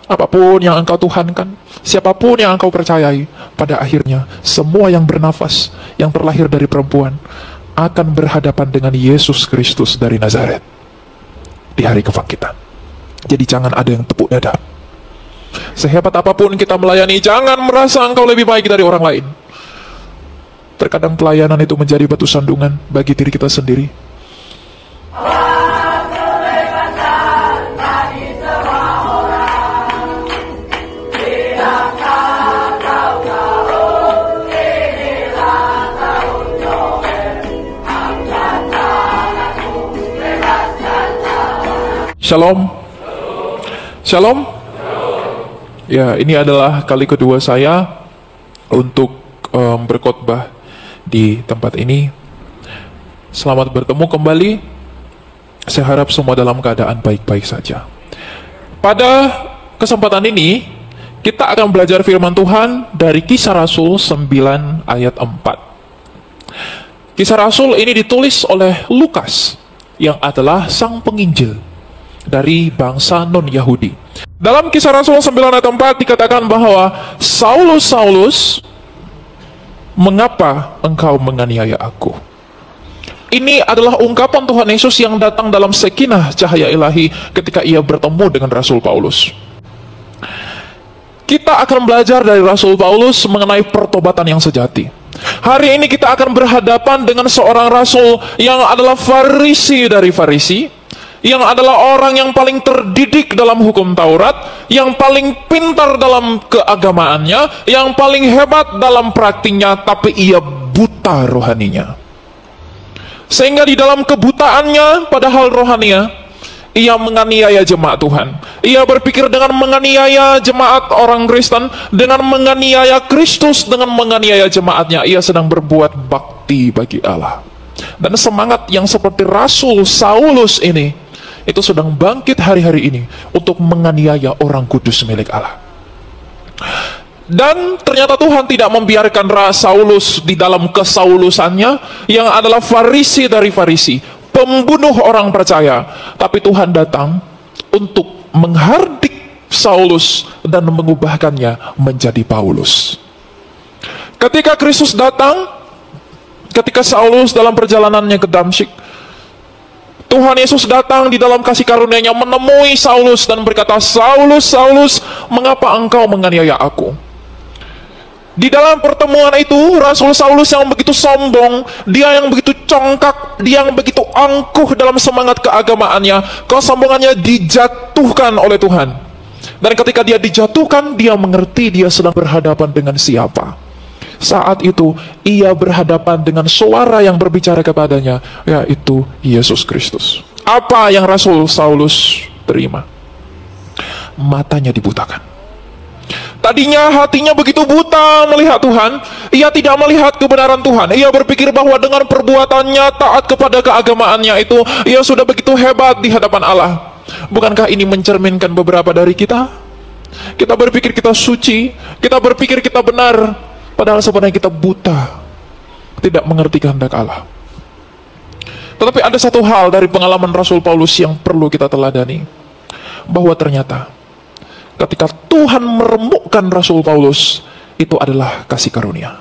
apapun yang engkau tuhankan, siapapun yang engkau percayai, pada akhirnya semua yang bernafas, yang terlahir dari perempuan, akan berhadapan dengan Yesus Kristus dari Nazaret di hari kebangkitan. Jadi jangan ada yang tepuk dada. Sehebat apapun kita melayani, jangan merasa engkau lebih baik dari orang lain. Terkadang pelayanan itu menjadi batu sandungan bagi diri kita sendiri. Shalom. Shalom. Ya, ini adalah kali kedua saya untuk berkhotbah di tempat ini. Selamat bertemu kembali. Saya harap semua dalam keadaan baik-baik saja. Pada kesempatan ini, kita akan belajar firman Tuhan dari Kisah Rasul 9 ayat 4. Kisah Rasul ini ditulis oleh Lukas, yang adalah sang penginjil dari bangsa non-Yahudi. Dalam Kisah Rasul 9 ayat 4 dikatakan bahwa Saulus, Saulus, mengapa engkau menganiaya aku? Ini adalah ungkapan Tuhan Yesus yang datang dalam sekinah cahaya ilahi ketika ia bertemu dengan Rasul Paulus. Kita akan belajar dari Rasul Paulus mengenai pertobatan yang sejati. Hari ini kita akan berhadapan dengan seorang rasul yang adalah Farisi dari Farisi, yang adalah orang yang paling terdidik dalam hukum Taurat, yang paling pintar dalam keagamaannya, yang paling hebat dalam praktiknya, tapi ia buta rohaninya. Sehingga di dalam kebutaannya pada hal rohaninya, ia menganiaya jemaat Tuhan. Ia berpikir dengan menganiaya jemaat orang Kristen, dengan menganiaya Kristus, dengan menganiaya jemaatnya, ia sedang berbuat bakti bagi Allah. Dan semangat yang seperti Rasul Saulus ini, itu sedang bangkit hari-hari ini untuk menganiaya orang kudus milik Allah. Dan ternyata Tuhan tidak membiarkan Saulus di dalam kesaulusannya, yang adalah Farisi dari Farisi, pembunuh orang percaya. Tapi Tuhan datang untuk menghardik Saulus dan mengubahkannya menjadi Paulus. Ketika Kristus datang, ketika Saulus dalam perjalanannya ke Damsyik, Tuhan Yesus datang di dalam kasih karunia-Nya menemui Saulus dan berkata, Saulus, Saulus, mengapa engkau menganiaya aku? Di dalam pertemuan itu, Rasul Saulus yang begitu sombong, dia yang begitu congkak, dia yang begitu angkuh dalam semangat keagamaannya, kesombongannya dijatuhkan oleh Tuhan. Dan ketika dia dijatuhkan, dia mengerti dia sedang berhadapan dengan siapa. Saat itu ia berhadapan dengan suara yang berbicara kepadanya, yaitu Yesus Kristus. Apa yang Rasul Saulus terima? Matanya dibutakan. Tadinya hatinya begitu buta melihat Tuhan, ia tidak melihat kebenaran Tuhan. Ia berpikir bahwa dengan perbuatannya taat kepada keagamaannya itu, ia sudah begitu hebat di hadapan Allah. Bukankah ini mencerminkan beberapa dari kita? Kita berpikir kita suci, kita berpikir kita benar, padahal sebenarnya kita buta, tidak mengerti kehendak Allah. Tetapi ada satu hal dari pengalaman Rasul Paulus yang perlu kita teladani, bahwa ternyata ketika Tuhan meremukkan Rasul Paulus, itu adalah kasih karunia.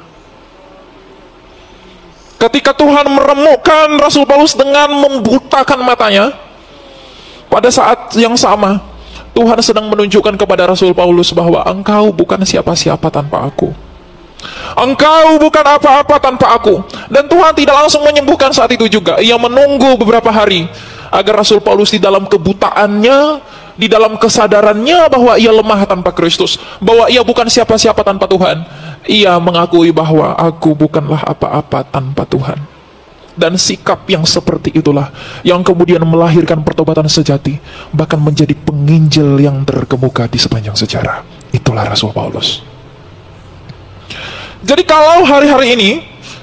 Ketika Tuhan meremukkan Rasul Paulus dengan membutakan matanya, pada saat yang sama Tuhan sedang menunjukkan kepada Rasul Paulus bahwa engkau bukan siapa-siapa tanpa aku. Engkau bukan apa-apa tanpa aku. Dan Tuhan tidak langsung menyembuhkan saat itu juga. Ia menunggu beberapa hari agar Rasul Paulus di dalam kebutaannya, di dalam kesadarannya bahwa ia lemah tanpa Kristus, bahwa ia bukan siapa-siapa tanpa Tuhan, ia mengakui bahwa aku bukanlah apa-apa tanpa Tuhan. Dan sikap yang seperti itulah yang kemudian melahirkan pertobatan sejati, bahkan menjadi penginjil yang terkemuka di sepanjang sejarah. Itulah Rasul Paulus. Jadi kalau hari-hari ini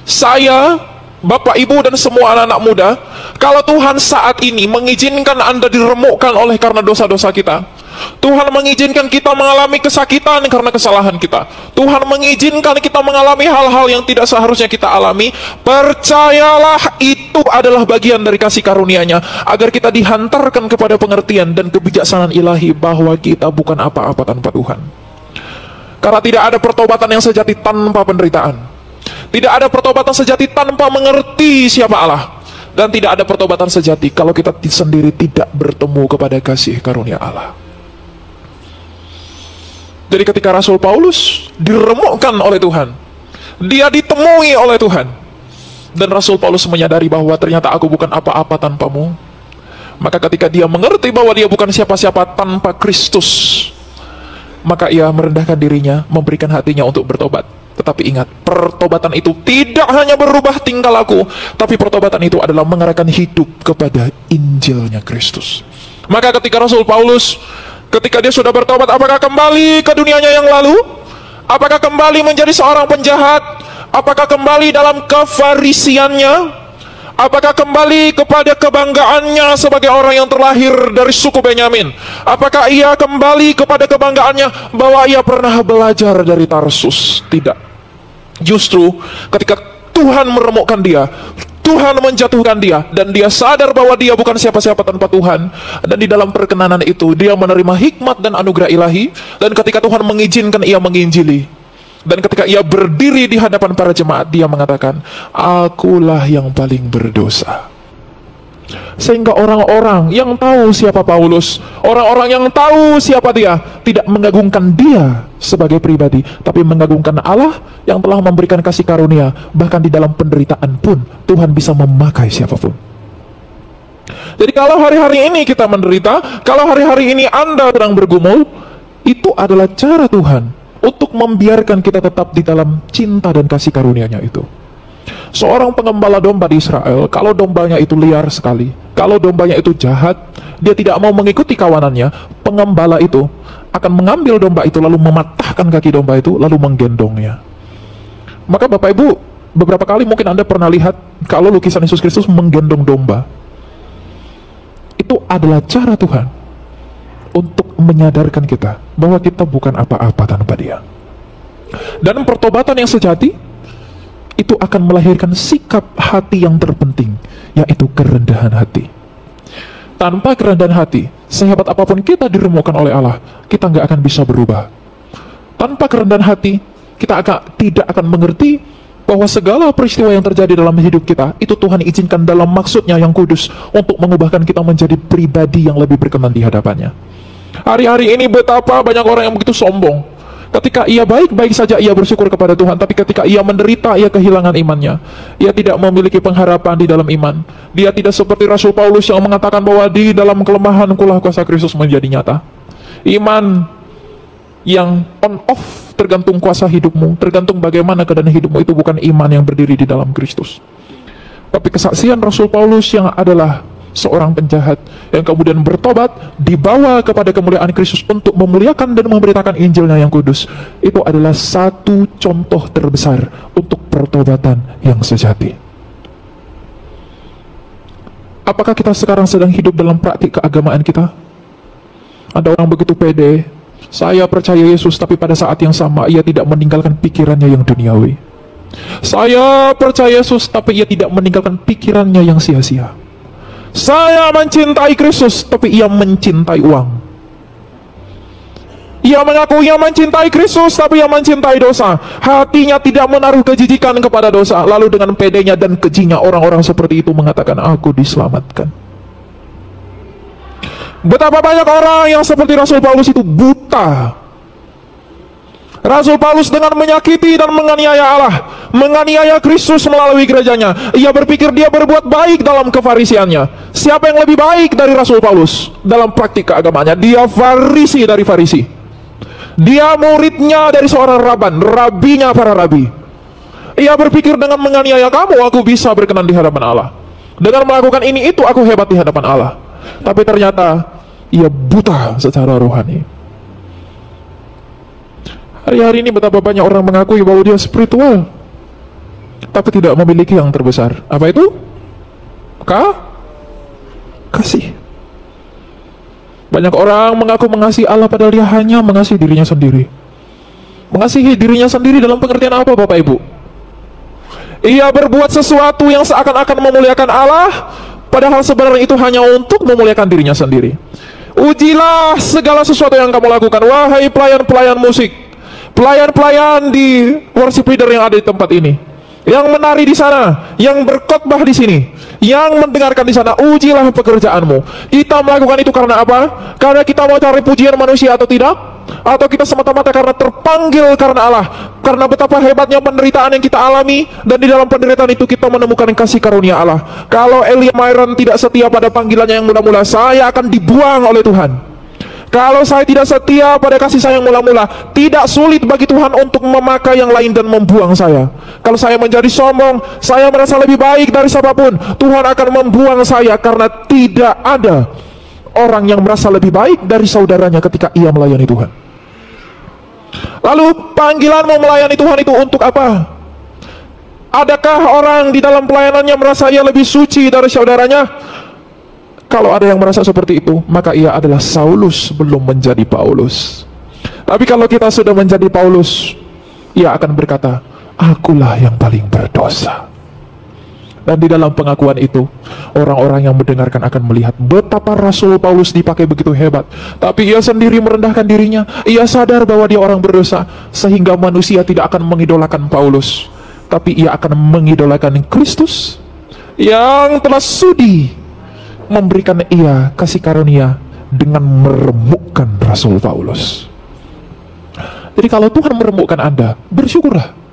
saya, Bapak, Ibu, dan semua anak-anak muda, kalau Tuhan saat ini mengizinkan Anda diremukkan oleh karena dosa-dosa kita, Tuhan mengizinkan kita mengalami kesakitan karena kesalahan kita, Tuhan mengizinkan kita mengalami hal-hal yang tidak seharusnya kita alami, percayalah itu itu adalah bagian dari kasih karunia-Nya, agar kita dihantarkan kepada pengertian dan kebijaksanaan ilahi bahwa kita bukan apa-apa tanpa Tuhan. Karena tidak ada pertobatan yang sejati tanpa penderitaan. Tidak ada pertobatan sejati tanpa mengerti siapa Allah. Dan tidak ada pertobatan sejati kalau kita sendiri tidak bertemu kepada kasih karunia Allah. Jadi ketika Rasul Paulus diremukkan oleh Tuhan, dia ditemui oleh Tuhan, dan Rasul Paulus menyadari bahwa ternyata aku bukan apa-apa tanpamu. Maka ketika dia mengerti bahwa dia bukan siapa-siapa tanpa Kristus, maka ia merendahkan dirinya, memberikan hatinya untuk bertobat. Tetapi ingat, pertobatan itu tidak hanya berubah tingkah laku, tapi pertobatan itu adalah mengarahkan hidup kepada Injilnya Kristus. Maka ketika Rasul Paulus, ketika dia sudah bertobat, apakah kembali ke dunianya yang lalu? Apakah kembali menjadi seorang penjahat? Apakah kembali dalam kefarisiannya? Apakah kembali kepada kebanggaannya sebagai orang yang terlahir dari suku Benyamin? Apakah ia kembali kepada kebanggaannya bahwa ia pernah belajar dari Tarsus? Tidak. Justru ketika Tuhan meremukkan dia, Tuhan menjatuhkan dia, dan dia sadar bahwa dia bukan siapa-siapa tanpa Tuhan, dan di dalam perkenanan itu dia menerima hikmat dan anugerah ilahi. Dan ketika Tuhan mengizinkan ia menginjili, dan ketika ia berdiri di hadapan para jemaat, dia mengatakan, akulah yang paling berdosa. Sehingga orang-orang yang tahu siapa Paulus, orang-orang yang tahu siapa dia, tidak mengagungkan dia sebagai pribadi, tapi mengagungkan Allah yang telah memberikan kasih karunia. Bahkan di dalam penderitaan pun Tuhan bisa memakai siapapun. Jadi kalau hari-hari ini kita menderita, kalau hari-hari ini Anda sedang bergumul, itu adalah cara Tuhan untuk membiarkan kita tetap di dalam cinta dan kasih karunia-Nya itu. Seorang pengembala domba di Israel, kalau dombanya itu liar sekali, kalau dombanya itu jahat, dia tidak mau mengikuti kawanannya, pengembala itu akan mengambil domba itu, lalu mematahkan kaki domba itu, lalu menggendongnya. Maka Bapak Ibu, beberapa kali mungkin Anda pernah lihat kalau lukisan Yesus Kristus menggendong domba. Itu adalah cara Tuhan untuk menyadarkan kita bahwa kita bukan apa-apa tanpa Dia. Dan pertobatan yang sejati itu akan melahirkan sikap hati yang terpenting, yaitu kerendahan hati. Tanpa kerendahan hati, sehebat apapun kita diremukkan oleh Allah, kita nggak akan bisa berubah. Tanpa kerendahan hati, kita tidak akan mengerti bahwa segala peristiwa yang terjadi dalam hidup kita itu Tuhan izinkan dalam maksudnya yang kudus untuk mengubahkan kita menjadi pribadi yang lebih berkenan di hadapannya. Hari-hari ini betapa banyak orang yang begitu sombong. Ketika ia baik-baik saja ia bersyukur kepada Tuhan, tapi ketika ia menderita ia kehilangan imannya. Ia tidak memiliki pengharapan di dalam iman. Dia tidak seperti Rasul Paulus yang mengatakan bahwa di dalam kelemahan kulah kuasa Kristus menjadi nyata. Iman yang on off tergantung kuasa hidupmu, tergantung bagaimana keadaan hidupmu, itu bukan iman yang berdiri di dalam Kristus. Tapi kesaksian Rasul Paulus yang adalah seorang penjahat yang kemudian bertobat, dibawa kepada kemuliaan Kristus untuk memuliakan dan memberitakan Injilnya yang kudus, itu adalah satu contoh terbesar untuk pertobatan yang sejati. Apakah kita sekarang sedang hidup dalam praktik keagamaan kita? Ada orang begitu pede, saya percaya Yesus, tapi pada saat yang sama ia tidak meninggalkan pikirannya yang duniawi. Saya percaya Yesus, tapi ia tidak meninggalkan pikirannya yang sia-sia. Saya mencintai Kristus, tapi ia mencintai uang. Ia mengaku ia mencintai Kristus, tapi ia mencintai dosa. Hatinya tidak menaruh kejijikan kepada dosa. Lalu dengan pedenya dan kejinya orang-orang seperti itu mengatakan, aku diselamatkan. Betapa banyak orang yang seperti Rasul Paulus itu buta. Rasul Paulus dengan menyakiti dan menganiaya Allah, menganiaya Kristus melalui gerejanya, ia berpikir dia berbuat baik dalam kefarisiannya. Siapa yang lebih baik dari Rasul Paulus dalam praktik keagamaannya? Dia farisi dari farisi. Dia muridnya dari seorang raban, rabinya para rabi. Ia berpikir dengan menganiaya kamu, aku bisa berkenan di hadapan Allah. Dengan melakukan ini itu, aku hebat di hadapan Allah. Tapi ternyata ia buta secara rohani. Hari-hari ini betapa banyak orang mengakui bahwa dia spiritual, tapi tidak memiliki yang terbesar. Apa itu? Kasih. Banyak orang mengaku mengasihi Allah, padahal dia hanya mengasihi dirinya sendiri. Mengasihi dirinya sendiri dalam pengertian apa, Bapak Ibu? Ia berbuat sesuatu yang seakan-akan memuliakan Allah, padahal sebenarnya itu hanya untuk memuliakan dirinya sendiri. Ujilah segala sesuatu yang kamu lakukan, wahai pelayan-pelayan musik, pelayan-pelayan di worship leader yang ada di tempat ini, yang menari di sana, yang berkhotbah di sini, yang mendengarkan di sana. Ujilah pekerjaanmu. Kita melakukan itu karena apa? Karena kita mau cari pujian manusia atau tidak? Atau kita semata-mata karena terpanggil karena Allah, karena betapa hebatnya penderitaan yang kita alami, dan di dalam penderitaan itu kita menemukan kasih karunia Allah. Kalau Elia Myron tidak setia pada panggilannya yang mula-mula, saya akan dibuang oleh Tuhan. Kalau saya tidak setia pada kasih sayang mula-mula, tidak sulit bagi Tuhan untuk memakai yang lain dan membuang saya. Kalau saya menjadi sombong, saya merasa lebih baik dari siapapun, Tuhan akan membuang saya, karena tidak ada orang yang merasa lebih baik dari saudaranya ketika ia melayani Tuhan. Lalu panggilanmu melayani Tuhan itu untuk apa? Adakah orang di dalam pelayanannya merasa ia lebih suci dari saudaranya? Kalau ada yang merasa seperti itu, maka ia adalah Saulus belum menjadi Paulus. Tapi kalau kita sudah menjadi Paulus, ia akan berkata, akulah yang paling berdosa. Dan di dalam pengakuan itu, orang-orang yang mendengarkan akan melihat betapa Rasul Paulus dipakai begitu hebat. Tapi ia sendiri merendahkan dirinya. Ia sadar bahwa dia orang berdosa, sehingga manusia tidak akan mengidolakan Paulus, tapi ia akan mengidolakan Kristus yang telah sudi memberikan ia kasih karunia dengan meremukkan Rasul Paulus. Jadi kalau Tuhan meremukkan Anda, bersyukurlah.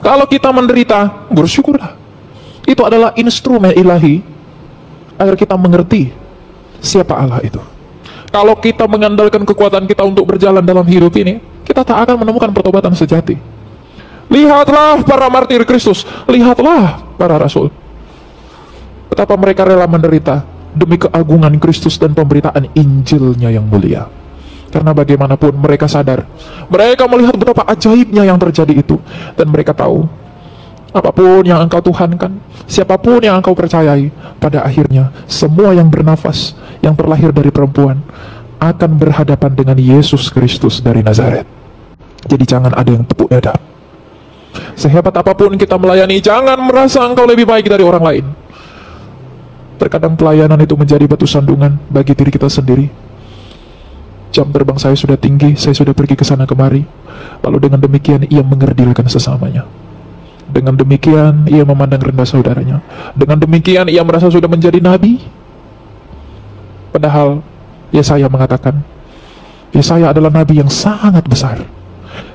Kalau kita menderita, bersyukurlah. Itu adalah instrumen ilahi agar kita mengerti siapa Allah itu. Kalau kita mengandalkan kekuatan kita untuk berjalan dalam hidup ini, kita tak akan menemukan pertobatan sejati. Lihatlah para martir Kristus, lihatlah para rasul, betapa mereka rela menderita demi keagungan Kristus dan pemberitaan Injilnya yang mulia. Karena bagaimanapun mereka sadar, mereka melihat betapa ajaibnya yang terjadi itu, dan mereka tahu apapun yang engkau tuhankan, siapapun yang engkau percayai, pada akhirnya semua yang bernafas, yang terlahir dari perempuan, akan berhadapan dengan Yesus Kristus dari Nazaret. Jadi jangan ada yang tepuk dada. Sehebat apapun kita melayani, jangan merasa engkau lebih baik dari orang lain. Terkadang pelayanan itu menjadi batu sandungan bagi diri kita sendiri. Jam terbang saya sudah tinggi, saya sudah pergi ke sana kemari. Lalu dengan demikian ia mengerdilkan sesamanya. Dengan demikian ia memandang rendah saudaranya. Dengan demikian ia merasa sudah menjadi nabi. Padahal Yesaya mengatakan, Yesaya adalah nabi yang sangat besar.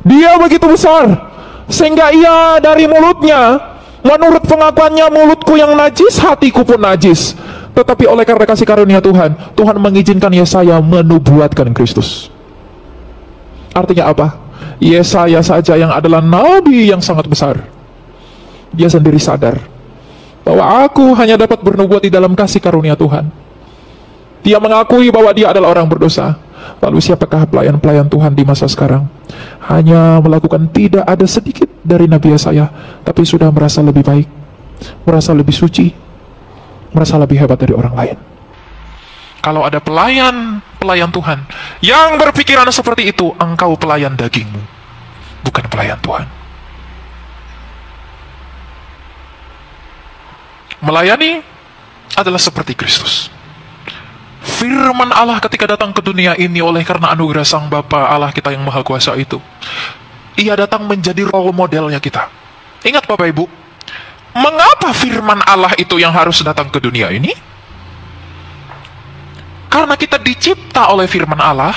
Dia begitu besar sehingga ia dari mulutnya, menurut pengakuannya, mulutku yang najis, hatiku pun najis. Tetapi oleh karena kasih karunia Tuhan, Tuhan mengizinkan Yesaya menubuatkan Kristus. Artinya apa? Yesaya saja yang adalah nabi yang sangat besar, dia sendiri sadar bahwa aku hanya dapat bernubuat di dalam kasih karunia Tuhan. Dia mengakui bahwa dia adalah orang berdosa. Lalu siapakah pelayan-pelayan Tuhan di masa sekarang? Hanya melakukan tidak ada sedikit dari Nabi Yesaya, tapi sudah merasa lebih baik, merasa lebih suci, merasa lebih hebat dari orang lain. Kalau ada pelayan Tuhan yang berpikiran seperti itu, engkau pelayan dagingmu, bukan pelayan Tuhan. Melayani adalah seperti Kristus. Firman Allah ketika datang ke dunia ini oleh karena anugerah Sang Bapa Allah kita yang Maha Kuasa itu, ia datang menjadi role modelnya kita. Ingat Bapak Ibu, mengapa firman Allah itu yang harus datang ke dunia ini? Karena kita dicipta oleh firman Allah,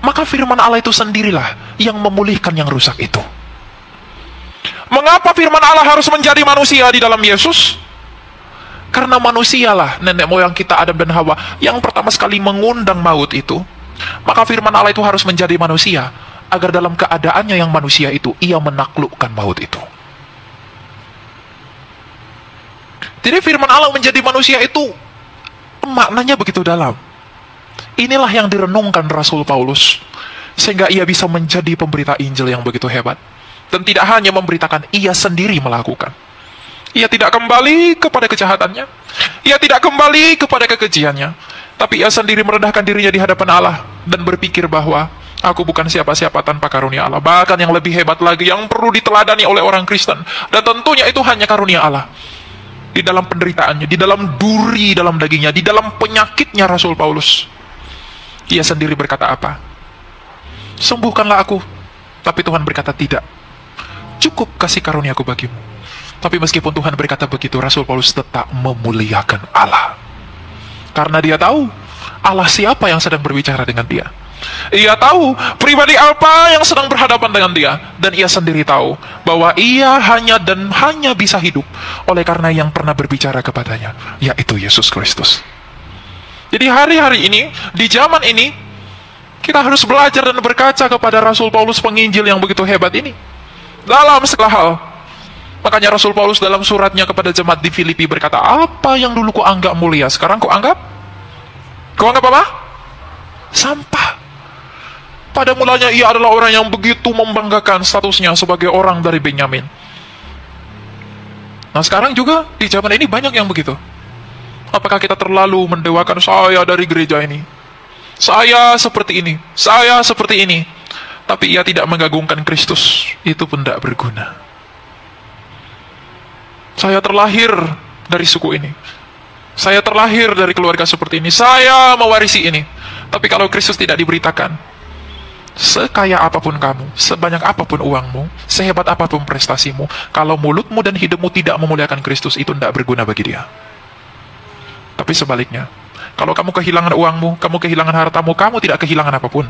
maka firman Allah itu sendirilah yang memulihkan yang rusak itu. Mengapa firman Allah harus menjadi manusia di dalam Yesus? Karena manusialah nenek moyang kita Adam dan Hawa yang pertama sekali mengundang maut itu. Maka firman Allah itu harus menjadi manusia, agar dalam keadaannya yang manusia itu, ia menaklukkan maut itu. Jadi firman Allah menjadi manusia itu maknanya begitu dalam. Inilah yang direnungkan Rasul Paulus, sehingga ia bisa menjadi pemberita Injil yang begitu hebat. Dan tidak hanya memberitakan, ia sendiri melakukan. Ia tidak kembali kepada kejahatannya, ia tidak kembali kepada kekejiannya, tapi ia sendiri merendahkan dirinya di hadapan Allah dan berpikir bahwa Aku bukan siapa-siapa tanpa karunia Allah. Bahkan yang lebih hebat lagi, yang perlu diteladani oleh orang Kristen. Dan tentunya itu hanya karunia Allah. Di dalam penderitaannya, di dalam duri dalam dagingnya, di dalam penyakitnya Rasul Paulus. Ia sendiri berkata apa? Sembuhkanlah aku. Tapi Tuhan berkata tidak. Cukup kasih karuniaku bagimu. Tapi meskipun Tuhan berkata begitu, Rasul Paulus tetap memuliakan Allah. Karena dia tahu Allah siapa yang sedang berbicara dengan dia. Ia tahu pribadi apa yang sedang berhadapan dengan dia. Dan ia sendiri tahu bahwa ia hanya bisa hidup oleh karena yang pernah berbicara kepadanya, yaitu Yesus Kristus. Jadi hari-hari ini, di zaman ini, kita harus belajar dan berkaca kepada Rasul Paulus penginjil yang begitu hebat ini dalam segala hal. Makanya Rasul Paulus dalam suratnya kepada jemaat di Filipi berkata, apa yang dulu kau anggap mulia, sekarang kau anggap apa? Sampah. Pada mulanya ia adalah orang yang begitu membanggakan statusnya sebagai orang dari Benyamin. Nah sekarang juga di zaman ini banyak yang begitu. Apakah kita terlalu mendewakan, saya dari gereja ini, saya seperti ini, saya seperti ini, tapi ia tidak mengagungkan Kristus, itu pun tidak berguna. Saya terlahir dari suku ini, saya terlahir dari keluarga seperti ini, saya mewarisi ini, tapi kalau Kristus tidak diberitakan, sekaya apapun kamu, sebanyak apapun uangmu, sehebat apapun prestasimu, kalau mulutmu dan hidupmu tidak memuliakan Kristus, itu tidak berguna bagi dia. Tapi sebaliknya, kalau kamu kehilangan uangmu, kamu kehilangan hartamu, kamu tidak kehilangan apapun.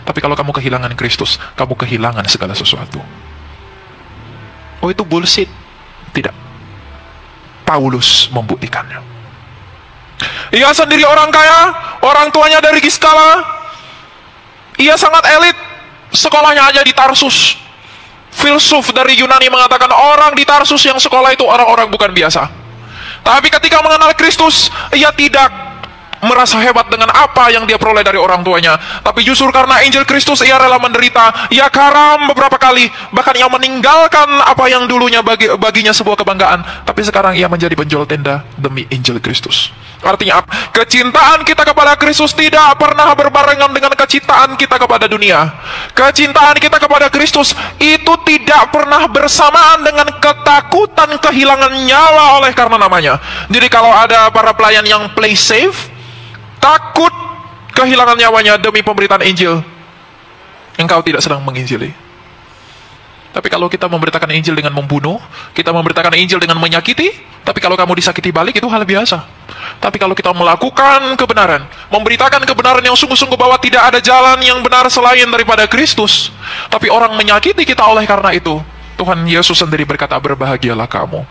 Tapi kalau kamu kehilangan Kristus, kamu kehilangan segala sesuatu. Oh itu bullshit? Tidak. Paulus membuktikannya. Ia sendiri orang kaya, orang tuanya dari Giskala. Ia sangat elit, sekolahnya aja di Tarsus. Filsuf dari Yunani mengatakan orang di Tarsus yang sekolah itu orang-orang bukan biasa. Tapi ketika mengenal Kristus, ia tidak merasa hebat dengan apa yang dia peroleh dari orang tuanya. Tapi justru karena Injil Kristus, ia rela menderita. Ia karam beberapa kali, bahkan ia meninggalkan apa yang dulunya baginya sebuah kebanggaan. Tapi sekarang ia menjadi penjual tenda demi Injil Kristus. Artinya apa? Kecintaan kita kepada Kristus tidak pernah berbarengan dengan kecintaan kita kepada dunia. Kecintaan kita kepada Kristus itu tidak pernah bersamaan dengan ketakutan kehilangan nyawa oleh karena namanya. Jadi kalau ada para pelayan yang play safe, takut kehilangan nyawanya demi pemberitaan Injil, engkau tidak sedang menginjili. Tapi kalau kita memberitakan Injil dengan membunuh, kita memberitakan Injil dengan menyakiti, tapi kalau kamu disakiti balik, itu hal biasa. Tapi kalau kita melakukan kebenaran, memberitakan kebenaran yang sungguh-sungguh bahwa tidak ada jalan yang benar selain daripada Kristus, tapi orang menyakiti kita oleh karena itu, Tuhan Yesus sendiri berkata, berbahagialah kamu.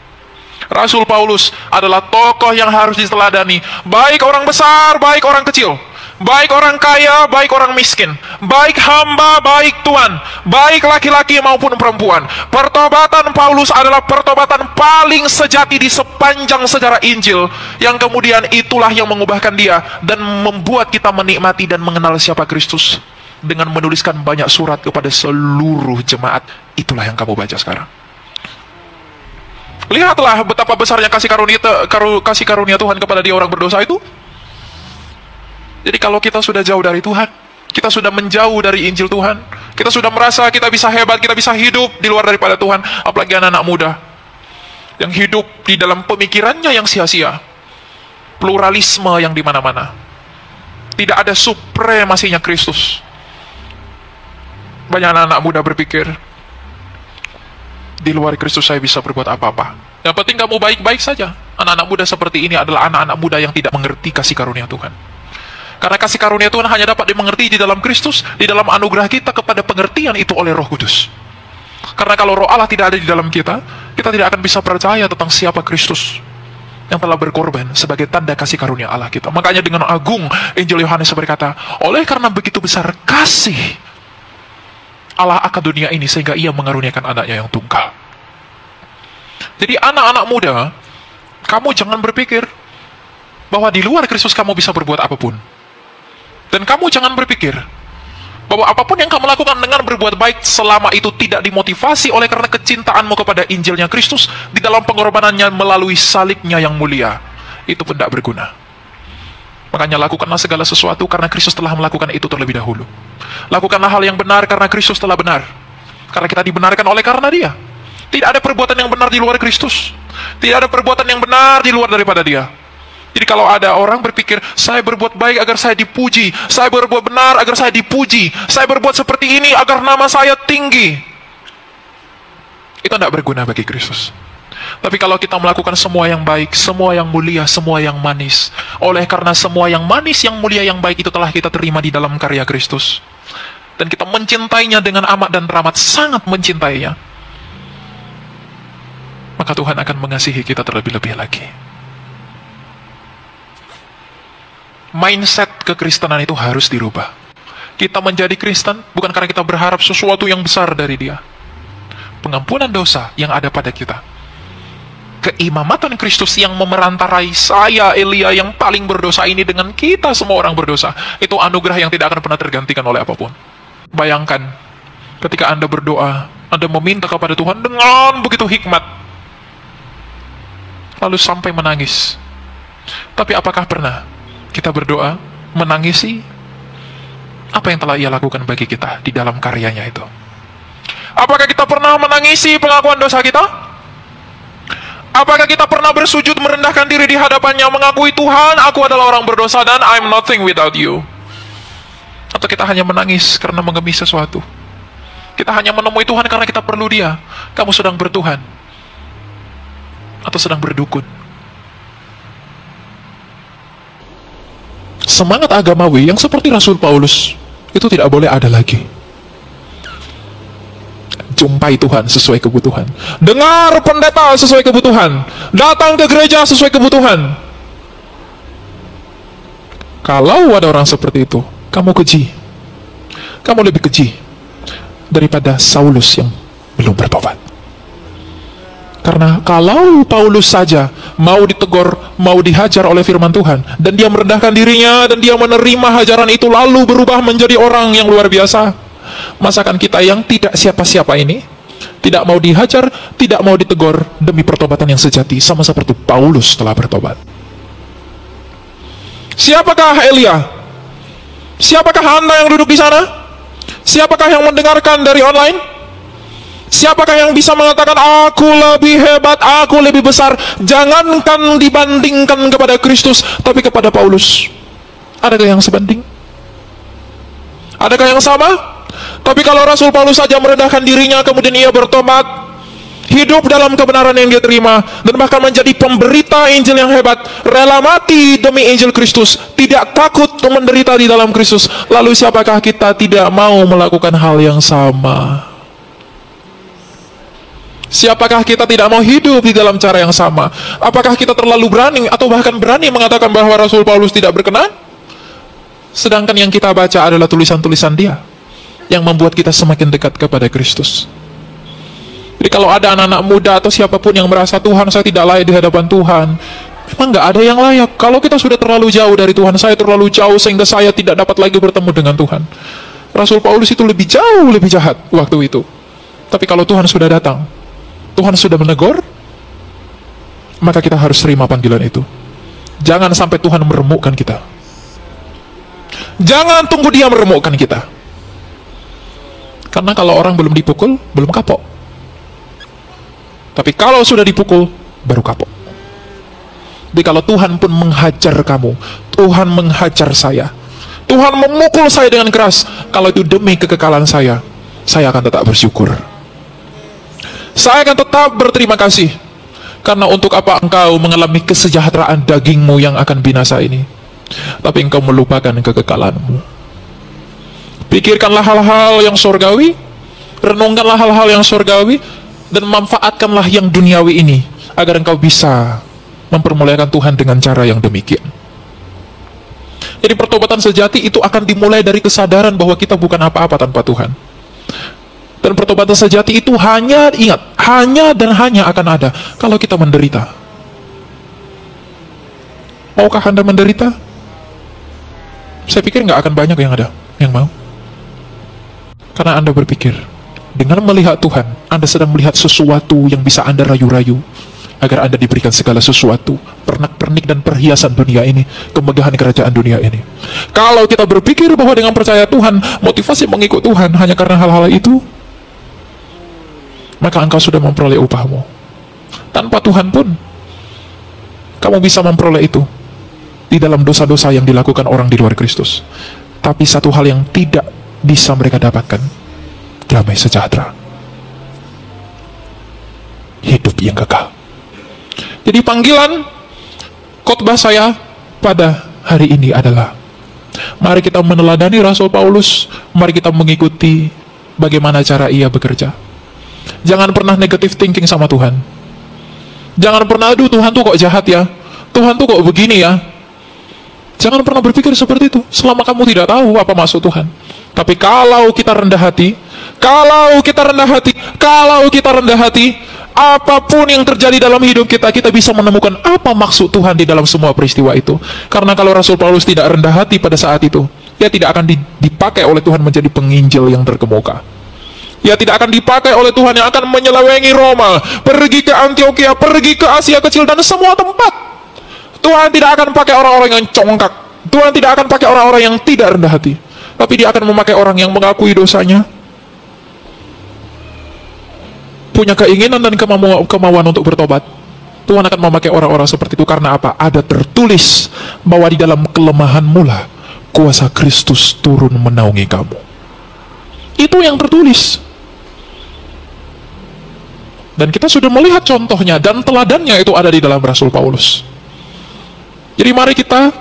Rasul Paulus adalah tokoh yang harus diteladani, baik orang besar, baik orang kecil, baik orang kaya, baik orang miskin, baik hamba, baik tuan, baik laki-laki maupun perempuan. Pertobatan Paulus adalah pertobatan paling sejati di sepanjang sejarah Injil, yang kemudian itulah yang mengubahkan dia dan membuat kita menikmati dan mengenal siapa Kristus dengan menuliskan banyak surat kepada seluruh jemaat. Itulah yang kamu baca sekarang. Lihatlah betapa besarnya kasih karunia Tuhan kepada dia orang berdosa itu. Jadi kalau kita sudah jauh dari Tuhan, kita sudah menjauh dari Injil Tuhan, kita sudah merasa kita bisa hebat, kita bisa hidup di luar daripada Tuhan, apalagi anak-anak muda yang hidup di dalam pemikirannya yang sia-sia, pluralisme yang di mana-mana, tidak ada supremasinya Kristus. Banyak anak-anak muda berpikir, di luar Kristus saya bisa berbuat apa-apa. Yang penting kamu baik-baik saja. Anak-anak muda seperti ini adalah anak-anak muda yang tidak mengerti kasih karunia Tuhan. Karena kasih karunia Tuhan hanya dapat dimengerti di dalam Kristus, di dalam anugerah kita kepada pengertian itu oleh Roh Kudus. Karena kalau Roh Allah tidak ada di dalam kita, kita tidak akan bisa percaya tentang siapa Kristus yang telah berkorban sebagai tanda kasih karunia Allah kita. Makanya dengan agung Injil Yohanes berkata, oleh karena begitu besar kasih Allah akan dunia ini sehingga ia mengaruniakan anaknya yang tunggal. Jadi anak-anak muda, kamu jangan berpikir bahwa di luar Kristus kamu bisa berbuat apapun. Dan kamu jangan berpikir bahwa apapun yang kamu lakukan dengan berbuat baik selama itu tidak dimotivasi oleh karena kecintaanmu kepada Injilnya Kristus di dalam pengorbanannya melalui salibnya yang mulia, itu pun tidak berguna. Makanya lakukanlah segala sesuatu karena Kristus telah melakukan itu terlebih dahulu. Lakukanlah hal yang benar karena Kristus telah benar. Karena kita dibenarkan oleh karena Dia. Tidak ada perbuatan yang benar di luar Kristus. Tidak ada perbuatan yang benar di luar daripada Dia. Jadi kalau ada orang berpikir, saya berbuat baik agar saya dipuji, saya berbuat benar agar saya dipuji, saya berbuat seperti ini agar nama saya tinggi, itu tidak berguna bagi Kristus. Tapi kalau kita melakukan semua yang baik, semua yang mulia, semua yang manis, oleh karena semua yang manis, yang mulia, yang baik itu telah kita terima di dalam karya Kristus, dan kita mencintainya dengan amat dan teramat, sangat mencintainya, maka Tuhan akan mengasihi kita terlebih-lebih lagi. Mindset kekristenan itu harus dirubah. Kita menjadi Kristen bukan karena kita berharap sesuatu yang besar dari Dia. Pengampunan dosa yang ada pada kita, keimamatan Kristus yang memerantarai saya, Elia, yang paling berdosa ini dengan kita semua orang berdosa, itu anugerah yang tidak akan pernah tergantikan oleh apapun. Bayangkan, ketika Anda berdoa, Anda meminta kepada Tuhan dengan begitu hikmat, lalu sampai menangis. Tapi apakah pernah kita berdoa menangisi apa yang telah Ia lakukan bagi kita di dalam karyanya itu? Apakah kita pernah menangisi pengakuan dosa kita? Apakah kita pernah bersujud merendahkan diri di hadapannya, mengakui, Tuhan, aku adalah orang berdosa dan I'm nothing without you? Atau kita hanya menangis karena mengemis sesuatu? Kita hanya menemui Tuhan karena kita perlu Dia. Kamu sedang bertuhan atau sedang berdukun? Semangat agamawi yang seperti Rasul Paulus itu tidak boleh ada lagi. Jumpai Tuhan sesuai kebutuhan, dengar pendeta sesuai kebutuhan, datang ke gereja sesuai kebutuhan. Kalau ada orang seperti itu, kamu keji. Kamu lebih keji daripada Saulus yang belum bertobat. Karena kalau Paulus saja mau ditegur, mau dihajar oleh firman Tuhan, dan dia merendahkan dirinya, dan dia menerima hajaran itu, lalu berubah menjadi orang yang luar biasa, masakan kita yang tidak siapa-siapa ini, tidak mau dihajar, tidak mau ditegur demi pertobatan yang sejati, sama seperti Paulus telah bertobat. Siapakah Elia? Siapakah Anda yang duduk di sana? Siapakah yang mendengarkan dari online? Siapakah yang bisa mengatakan, aku lebih hebat, aku lebih besar, jangankan dibandingkan kepada Kristus, tapi kepada Paulus? Adakah yang sebanding? Adakah yang sama? Tapi kalau Rasul Paulus saja merendahkan dirinya, kemudian ia bertobat, hidup dalam kebenaran yang dia terima, dan bahkan menjadi pemberita Injil yang hebat, rela mati demi Injil Kristus, tidak takut menderita di dalam Kristus, lalu siapakah kita tidak mau melakukan hal yang sama? Siapakah kita tidak mau hidup di dalam cara yang sama? Apakah kita terlalu berani atau bahkan berani mengatakan bahwa Rasul Paulus tidak berkenan? Sedangkan yang kita baca adalah tulisan-tulisan dia yang membuat kita semakin dekat kepada Kristus. Jadi kalau ada anak-anak muda atau siapapun yang merasa, Tuhan, saya tidak layak di hadapan Tuhan, memang nggak ada yang layak. Kalau kita sudah terlalu jauh dari Tuhan, saya terlalu jauh sehingga saya tidak dapat lagi bertemu dengan Tuhan. Rasul Paulus itu lebih jauh lebih jahat waktu itu. Tapi kalau Tuhan sudah datang, Tuhan sudah menegur, maka kita harus terima panggilan itu. Jangan sampai Tuhan meremukkan kita. Jangan tunggu Dia meremukkan kita. Karena kalau orang belum dipukul, belum kapok. Tapi kalau sudah dipukul, baru kapok. Jadi kalau Tuhan pun menghajar kamu, Tuhan menghajar saya, Tuhan memukul saya dengan keras, kalau itu demi kekekalan saya akan tetap bersyukur. Saya akan tetap berterima kasih. Karena untuk apa engkau mengalami kesejahteraan dagingmu yang akan binasa ini, tapi engkau melupakan kekekalanmu? Pikirkanlah hal-hal yang surgawi, renungkanlah hal-hal yang surgawi, dan manfaatkanlah yang duniawi ini, agar engkau bisa mempermuliakan Tuhan dengan cara yang demikian. Jadi pertobatan sejati itu akan dimulai dari kesadaran bahwa kita bukan apa-apa tanpa Tuhan. Dan pertobatan sejati itu hanya, ingat, hanya dan hanya akan ada kalau kita menderita. Maukah Anda menderita? Saya pikir nggak akan banyak yang ada yang mau. Karena Anda berpikir, dengan melihat Tuhan, Anda sedang melihat sesuatu yang bisa Anda rayu-rayu, agar Anda diberikan segala sesuatu, pernak-pernik dan perhiasan dunia ini, kemegahan kerajaan dunia ini. Kalau kita berpikir bahwa dengan percaya Tuhan, motivasi mengikut Tuhan hanya karena hal-hal itu, maka engkau sudah memperoleh upahmu. Tanpa Tuhan pun kamu bisa memperoleh itu di dalam dosa-dosa yang dilakukan orang di luar Kristus. Tapi satu hal yang tidak bisa mereka dapatkan, damai sejahtera, hidup yang kekal. Jadi panggilan khotbah saya pada hari ini adalah, mari kita meneladani Rasul Paulus, mari kita mengikuti bagaimana cara ia bekerja. Jangan pernah negative thinking sama Tuhan. Jangan pernah, aduh Tuhan tuh kok jahat ya, Tuhan tuh kok begini ya. Jangan pernah berpikir seperti itu selama kamu tidak tahu apa maksud Tuhan. Tapi kalau kita rendah hati, kalau kita rendah hati, apapun yang terjadi dalam hidup kita, kita bisa menemukan apa maksud Tuhan di dalam semua peristiwa itu. Karena kalau Rasul Paulus tidak rendah hati pada saat itu, dia tidak akan dipakai oleh Tuhan menjadi penginjil yang terkemuka. Ia tidak akan dipakai oleh Tuhan yang akan menyelewengi Roma, pergi ke Antioquia, pergi ke Asia Kecil dan semua tempat. Tuhan tidak akan pakai orang-orang yang congkak. Tuhan tidak akan pakai orang-orang yang tidak rendah hati. Tapi dia akan memakai orang yang mengakui dosanya, punya keinginan dan kemauan untuk bertobat. Tuhan akan memakai orang-orang seperti itu. Karena apa? Ada tertulis bahwa di dalam kelemahanmu lah kuasa Kristus turun menaungi kamu. Itu yang tertulis. Dan kita sudah melihat contohnya dan teladannya itu ada di dalam Rasul Paulus. Jadi mari kita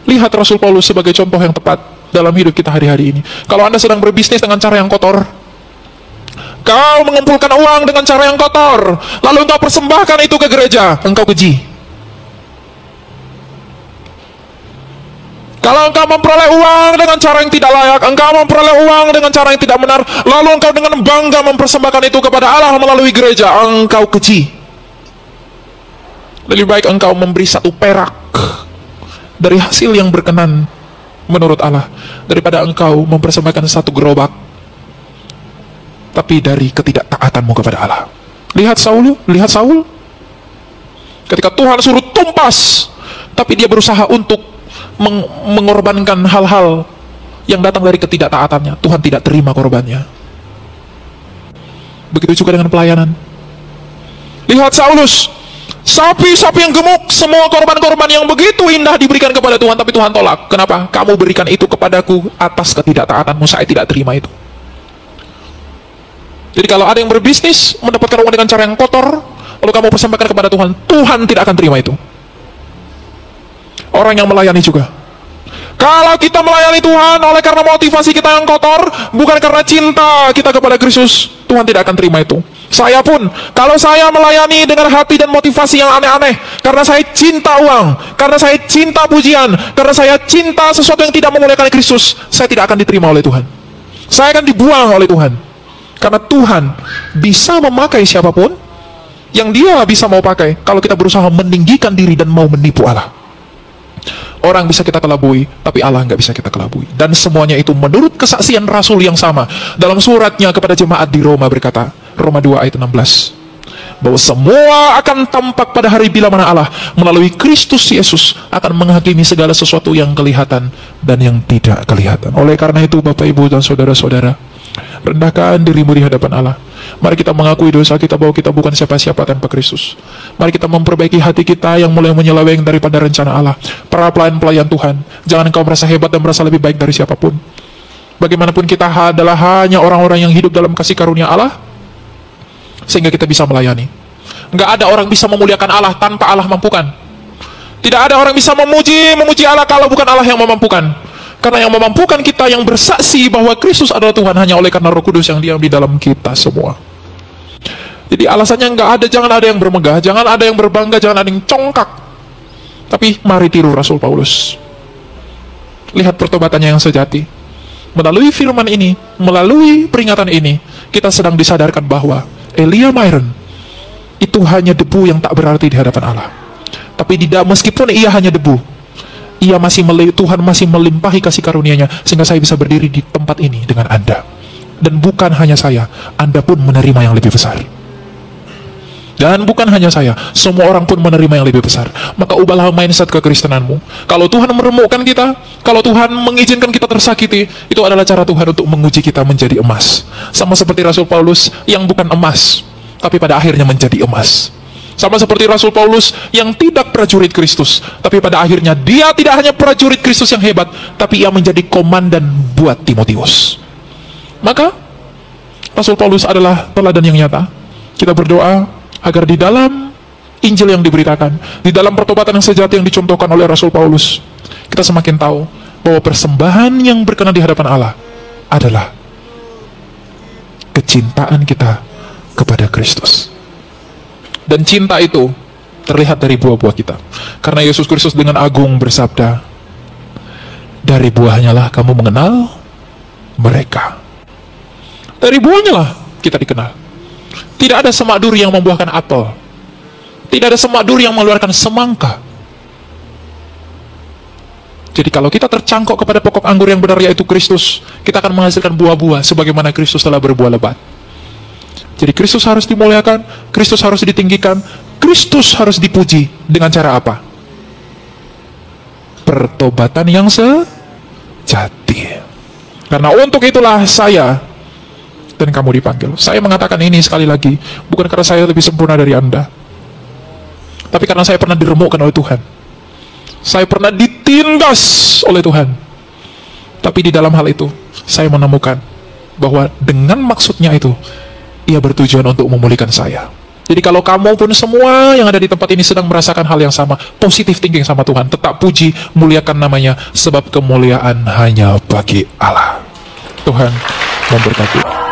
lihat Rasul Paulus sebagai contoh yang tepat dalam hidup kita hari-hari ini. Kalau Anda sedang berbisnis dengan cara yang kotor, kau mengumpulkan uang dengan cara yang kotor, lalu engkau persembahkan itu ke gereja, engkau keji. Kalau engkau memperoleh uang dengan cara yang tidak layak, engkau memperoleh uang dengan cara yang tidak benar, lalu engkau dengan bangga mempersembahkan itu kepada Allah melalui gereja, engkau keji. Lebih baik engkau memberi 1 perak dari hasil yang berkenan menurut Allah, daripada engkau mempersembahkan 1 gerobak tapi dari ketidaktaatanmu kepada Allah. Lihat Saul. Ketika Tuhan suruh tumpas, tapi dia berusaha untuk mengorbankan hal-hal yang datang dari ketidaktaatannya. Tuhan tidak terima korbannya. Begitu juga dengan pelayanan. Lihat Saulus, sapi-sapi yang gemuk, semua korban-korban yang begitu indah diberikan kepada Tuhan, tapi Tuhan tolak. Kenapa? Kamu berikan itu kepadaku atas ketidaktaatanmu, saya tidak terima itu. Jadi kalau ada yang berbisnis, mendapatkan uang dengan cara yang kotor, lalu kamu persembahkan kepada Tuhan, Tuhan tidak akan terima itu. Orang yang melayani juga. Kalau kita melayani Tuhan oleh karena motivasi kita yang kotor, bukan karena cinta kita kepada Kristus, Tuhan tidak akan terima itu. Saya pun, kalau saya melayani dengan hati dan motivasi yang aneh-aneh, karena saya cinta uang, karena saya cinta pujian, karena saya cinta sesuatu yang tidak memuliakan Kristus, saya tidak akan diterima oleh Tuhan. Saya akan dibuang oleh Tuhan. Karena Tuhan bisa memakai siapapun yang dia bisa mau pakai, kalau kita berusaha meninggikan diri dan mau menipu Allah. Orang bisa kita kelabui, tapi Allah nggak bisa kita kelabui. Dan semuanya itu menurut kesaksian Rasul yang sama. Dalam suratnya kepada jemaat di Roma berkata, Roma 2 ayat 16, bahwa semua akan tampak pada hari bila mana Allah melalui Kristus Yesus akan menghakimi segala sesuatu yang kelihatan dan yang tidak kelihatan. Oleh karena itu Bapak Ibu dan Saudara-saudara, rendahkan dirimu di hadapan Allah. Mari kita mengakui dosa kita bahwa kita bukan siapa-siapa tanpa Kristus. Mari kita memperbaiki hati kita yang mulai menyeleweng daripada rencana Allah. Para pelayan Tuhan, jangan engkau merasa hebat dan merasa lebih baik dari siapapun. Bagaimanapun kita adalah hanya orang-orang yang hidup dalam kasih karunia Allah, sehingga kita bisa melayani. Nggak ada orang bisa memuliakan Allah tanpa Allah mampukan. Tidak ada orang bisa memuji Allah kalau bukan Allah yang memampukan. Karena yang memampukan kita, yang bersaksi bahwa Kristus adalah Tuhan, hanya oleh karena Roh Kudus yang diam di dalam kita semua. Jadi alasannya nggak ada, jangan ada yang bermegah, jangan ada yang berbangga, jangan ada yang congkak. Tapi mari tiru Rasul Paulus. Lihat pertobatannya yang sejati. Melalui firman ini, melalui peringatan ini, kita sedang disadarkan bahwa Elia Myron itu hanya debu yang tak berarti di hadapan Allah. Tapi meskipun ia hanya debu, Tuhan masih melimpahi kasih karunia-Nya sehingga saya bisa berdiri di tempat ini dengan Anda. Dan bukan hanya saya, Anda pun menerima yang lebih besar. Dan bukan hanya saya, semua orang pun menerima yang lebih besar. Maka ubahlah mindset kekristenanmu. Kalau Tuhan meremukkan kita, kalau Tuhan mengizinkan kita tersakiti, itu adalah cara Tuhan untuk menguji kita menjadi emas. Sama seperti Rasul Paulus yang bukan emas, tapi pada akhirnya menjadi emas. Sama seperti Rasul Paulus yang tidak prajurit Kristus, tapi pada akhirnya dia tidak hanya prajurit Kristus yang hebat, tapi ia menjadi komandan buat Timotius. Maka Rasul Paulus adalah teladan yang nyata. Kita berdoa agar di dalam Injil yang diberitakan, di dalam pertobatan yang sejati yang dicontohkan oleh Rasul Paulus, kita semakin tahu bahwa persembahan yang berkenan di hadapan Allah adalah kecintaan kita kepada Kristus. Dan cinta itu terlihat dari buah-buah kita. Karena Yesus Kristus dengan agung bersabda, dari buahnya lah kamu mengenal mereka. Dari buahnya lah kita dikenal. Tidak ada semak duri yang membuahkan apel. Tidak ada semak duri yang mengeluarkan semangka. Jadi kalau kita tercangkok kepada pokok anggur yang benar, yaitu Kristus, kita akan menghasilkan buah-buah sebagaimana Kristus telah berbuah lebat. Jadi Kristus harus dimuliakan, Kristus harus ditinggikan, Kristus harus dipuji. Dengan cara apa? Pertobatan yang sejati. Karena untuk itulah saya dan kamu dipanggil. Saya mengatakan ini sekali lagi, bukan karena saya lebih sempurna dari Anda, tapi karena saya pernah diremukkan oleh Tuhan. Saya pernah ditindas oleh Tuhan. Tapi di dalam hal itu, saya menemukan bahwa dengan maksudnya itu, ia bertujuan untuk memulihkan saya. Jadi kalau kamu pun semua yang ada di tempat ini sedang merasakan hal yang sama, positive thinking sama Tuhan, tetap puji, muliakan namanya, sebab kemuliaan hanya bagi Allah. Tuhan memberkati.